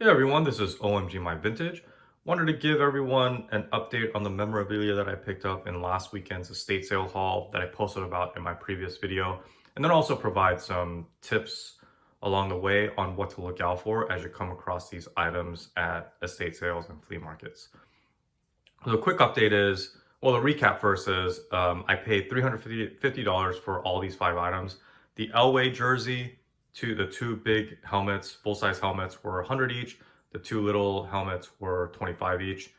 Hey everyone, this is OMG My Vintage. Wanted to give everyone an update on the memorabilia that I picked up in last weekend's estate sale haul that I posted about in my previous video, and then also provide some tips along the way on what to look out for as you come across these items at estate sales and flea markets. The quick update is, well, the recap first is I paid $350 for all these 5 items. The Elway jersey, the two big helmets, full-size helmets, were 100 each. The two little helmets were 25 each.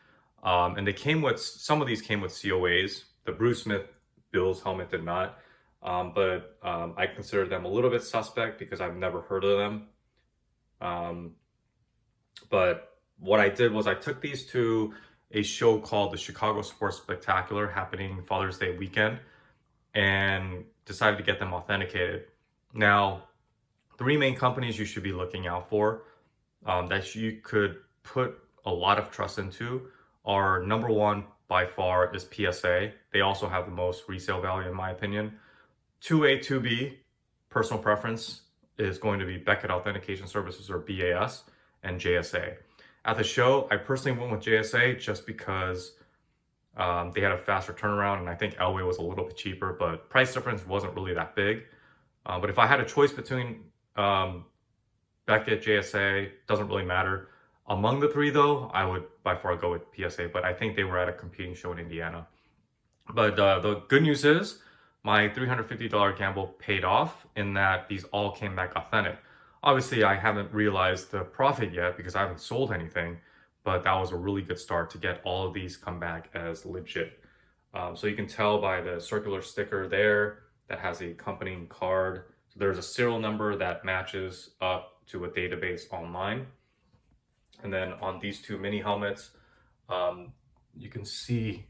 And they came with, some of these came with COAs. The Bruce Smith Bills helmet did not. But I consider them a little bit suspect because I've never heard of them. But what I did was I took these to a show called the Chicago Sports Spectacular happening Father's Day weekend and decided to get them authenticated. Now, three main companies you should be looking out for that you could put a lot of trust into are number one by far is PSA. They also have the most resale value in my opinion. 2A, 2B, personal preference is going to be Beckett Authentication Services or BAS and JSA. At the show, I personally went with JSA just because they had a faster turnaround, and I think Elway was a little bit cheaper, but price difference wasn't really that big. But if I had a choice between Beckett, JSA, doesn't really matter. Among the three, though, I would by far go with PSA, but I think they were at a competing show in Indiana. But the good news is my $350 gamble paid off in that these all came back authentic. Obviously, I haven't realized the profit yet because I haven't sold anything, but that was a really good start to get all of these come back as legit. So you can tell by the circular sticker there that has a accompanying card. So there's a serial number that matches up to a database online. And then on these two mini helmets, you can see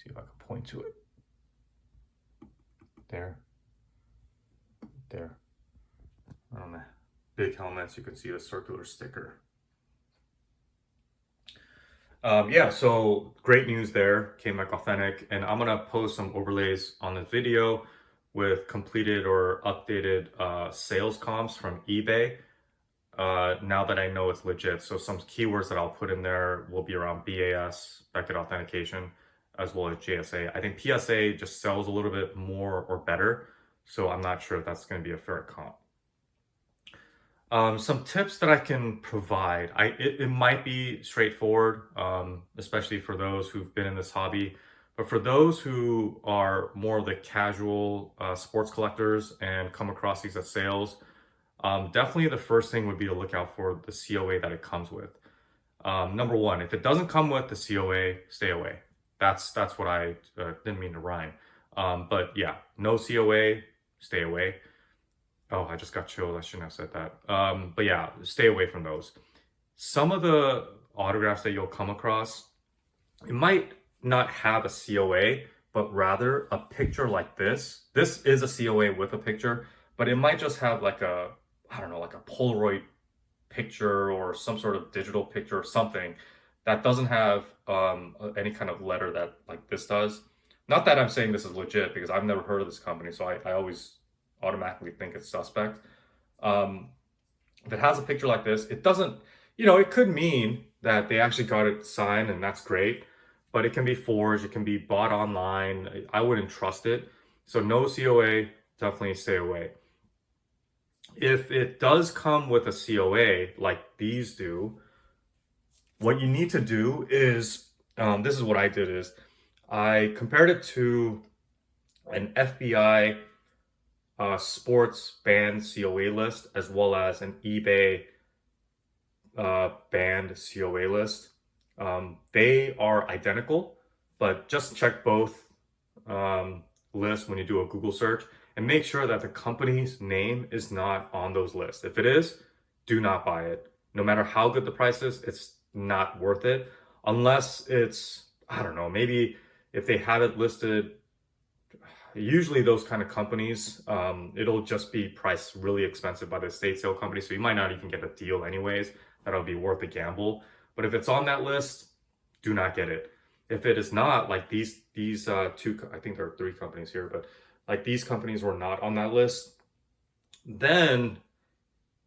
if I can point to it. There. On the big helmets, you can see the circular sticker. Yeah, so great news there, came back authentic, and I'm gonna post some overlays on the video with completed or updated sales comps from eBay now that I know it's legit. So some keywords that I'll put in there will be around BAS, Beckett Authentication, as well as JSA. I think PSA just sells a little bit more or better, so I'm not sure if that's going to be a fair comp. Some tips that I can provide. It might be straightforward, especially for those who've been in this hobby. But for those who are more of the casual sports collectors and come across these at sales, definitely the first thing would be to look out for the COA that it comes with. Number one, if it doesn't come with the COA, stay away. That's what I didn't mean to rhyme. But yeah, no COA, stay away. Oh, I just got chilled. I shouldn't have said that. But yeah, stay away from those. Some of the autographs that you'll come across, it might not have a COA, but rather a picture like this. This is a COA with a picture, but it might just have like a, I don't know, like a Polaroid picture or some sort of digital picture or something that doesn't have any kind of letter that like this does. Not that I'm saying this is legit because I've never heard of this company, so I always automatically think it's suspect. If it has a picture like this, it doesn't, it could mean that they actually got it signed and that's great, but it can be forged, it can be bought online. I wouldn't trust it. So no COA, definitely stay away. If it does come with a COA like these do, what you need to do is, this is what I did is, I compared it to an FBI sports banned COA list as well as an eBay banned COA list. They are identical, but just check both lists when you do a Google search and make sure that the company's name is not on those lists. If it is, do not buy it. No matter how good the price is, it's not worth it unless it's, I don't know, maybe if they have it listed. Usually those kind of companies, it'll just be priced really expensive by the estate sale company, so you might not even get a deal anyways that'll be worth a gamble. But if it's on that list, do not get it. If it is not, like these two, I think there are three companies here, but like these companies were not on that list, then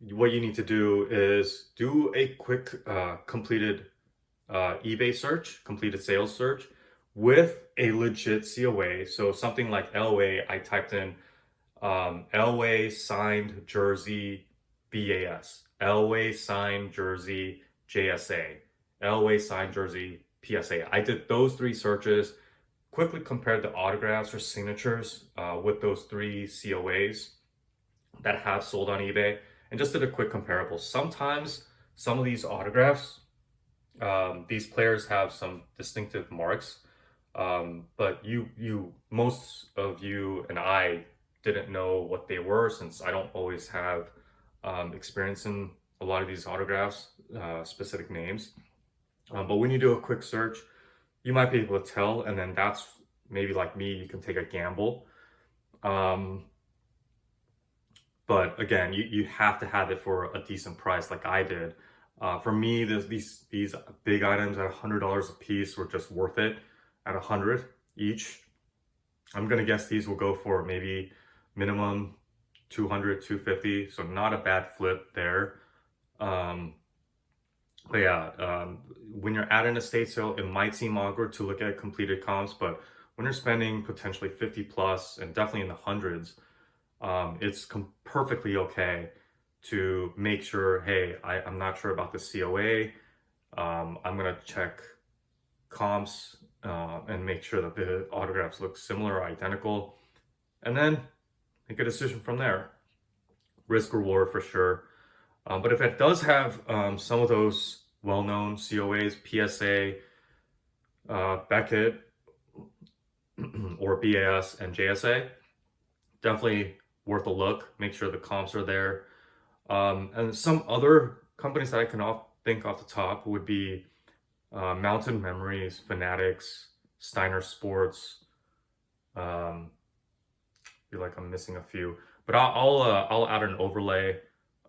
what you need to do is do a quick completed eBay search, completed sales search with a legit COA. So something like LOA, I typed in Elway signed jersey BAS, Elway signed jersey JSA, Elway signed jersey PSA. I did those three searches, quickly compared the autographs or signatures with those three COAs that have sold on eBay, and just did a quick comparable. Sometimes some of these autographs, these players have some distinctive marks, but most of you and I didn't know what they were, since I don't always have experience in a lot of these autographs, specific names. But when you do a quick search, you might be able to tell, and then that's maybe like me, you can take a gamble. Um, but again, you have to have it for a decent price, like I did. For me, these big items at $100 a piece were just worth it at 100 each. I'm gonna guess these will go for maybe minimum 200, 250, so not a bad flip there. Um, but yeah, when you're at an estate sale, it might seem awkward to look at completed comps, but when you're spending potentially 50 plus and definitely in the hundreds, it's perfectly okay to make sure, hey, I'm not sure about the COA. I'm gonna check comps and make sure that the autographs look similar or identical, and then make a decision from there. Risk reward for sure. But if it does have some of those well-known COAs, PSA, Beckett, or BAS and JSA, definitely worth a look. Make sure the comps are there. And some other companies that I can think off the top would be Mountain Memories, Fanatics, Steiner Sports. Feel like I'm missing a few, but I'll add an overlay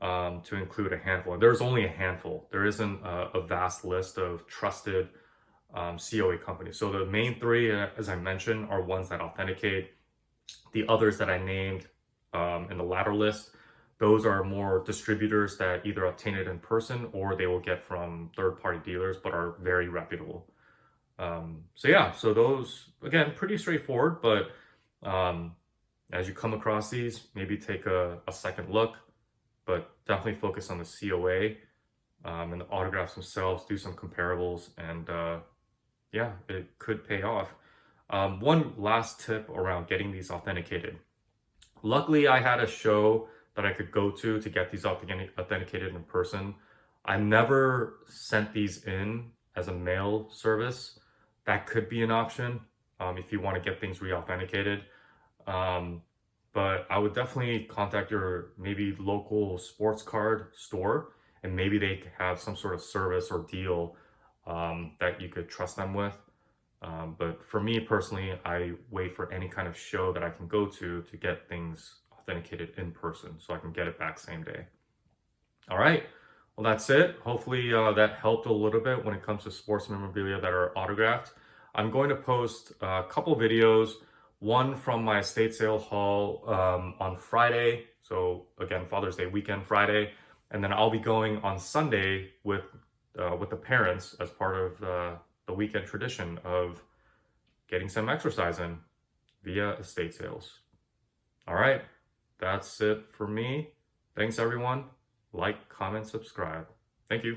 to include a handful. And there's only a handful. There isn't a vast list of trusted COA companies. So the main three, as I mentioned, are ones that authenticate. The others that I named in the latter list, those are more distributors that either obtain it in person or they will get from third-party dealers, but are very reputable. So yeah, so those, again, pretty straightforward, but as you come across these, maybe take a second look, but definitely focus on the COA and the autographs themselves, do some comparables, and yeah, it could pay off. One last tip around getting these authenticated. Luckily, I had a show that I could go to get these authenticated in person. I never sent these in as a mail service. That could be an option if you want to get things re-authenticated. But I would definitely contact your maybe local sports card store, and maybe they have some sort of service or deal that you could trust them with. But for me personally, I wait for any kind of show that I can go to get things authenticated in person so I can get it back same day. All right. Well, that's it. Hopefully that helped a little bit when it comes to sports memorabilia that are autographed. I'm going to post a couple videos, one from my estate sale haul on Friday. So again, Father's Day weekend, Friday. And then I'll be going on Sunday with the parents as part of the weekend tradition of getting some exercise in via estate sales. All right, that's it for me. Thanks everyone. Like, comment, subscribe. Thank you.